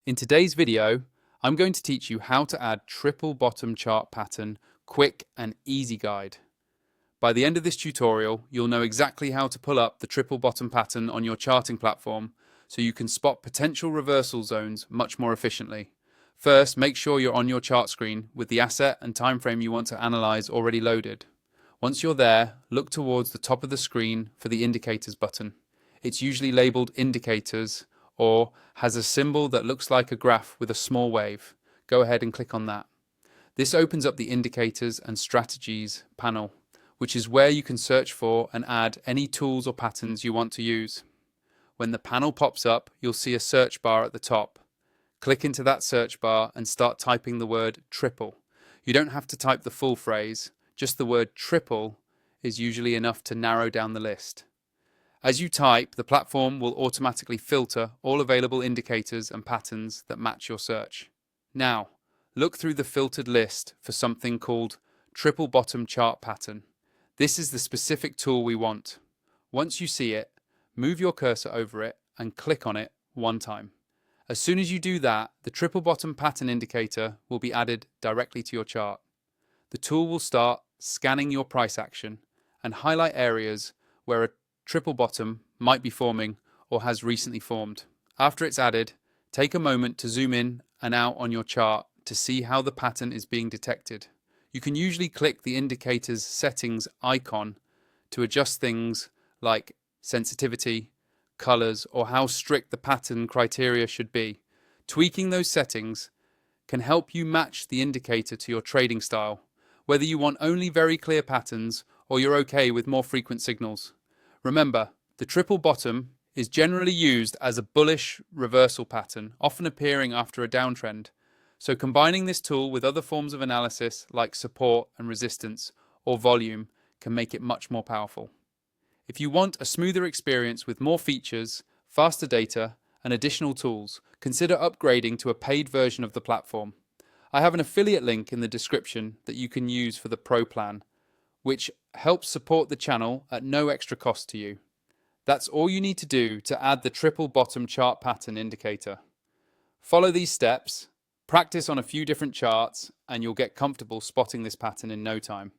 In today's video, I'm going to teach you how to add triple bottom chart pattern quick and easy guide. By the end of this tutorial, you'll know exactly how to pull up the triple bottom pattern on your charting platform so you can spot potential reversal zones much more efficiently. First, make sure you're on your chart screen with the asset and time frame you want to analyze already loaded. Once you're there, look towards the top of the screen for the indicators button. It's usually labeled indicators or has a symbol that looks like a graph with a small wave. Go ahead and click on that. This opens up the indicators and strategies panel, which is where you can search for and add any tools or patterns you want to use. When the panel pops up, you'll see a search bar at the top. Click into that search bar and start typing the word triple. You don't have to type the full phrase, just the word triple is usually enough to narrow down the list. As you type, the platform will automatically filter all available indicators and patterns that match your search. Now, look through the filtered list for something called triple bottom chart pattern. This is the specific tool we want. Once you see it, move your cursor over it and click on it one time. As soon as you do that, the triple bottom pattern indicator will be added directly to your chart. The tool will start scanning your price action and highlight areas where a triple bottom might be forming or has recently formed. After it's added, take a moment to zoom in and out on your chart to see how the pattern is being detected. You can usually click the indicator's settings icon to adjust things like sensitivity, colors, or how strict the pattern criteria should be. Tweaking those settings can help you match the indicator to your trading style, whether you want only very clear patterns or you're okay with more frequent signals. Remember, the triple bottom is generally used as a bullish reversal pattern, often appearing after a downtrend. So combining this tool with other forms of analysis like support and resistance or volume can make it much more powerful. If you want a smoother experience with more features, faster data, and additional tools, consider upgrading to a paid version of the platform. I have an affiliate link in the description that you can use for the Pro plan, which helps support the channel at no extra cost to you. That's all you need to do to add the triple bottom chart pattern indicator. Follow these steps, practice on a few different charts, and you'll get comfortable spotting this pattern in no time.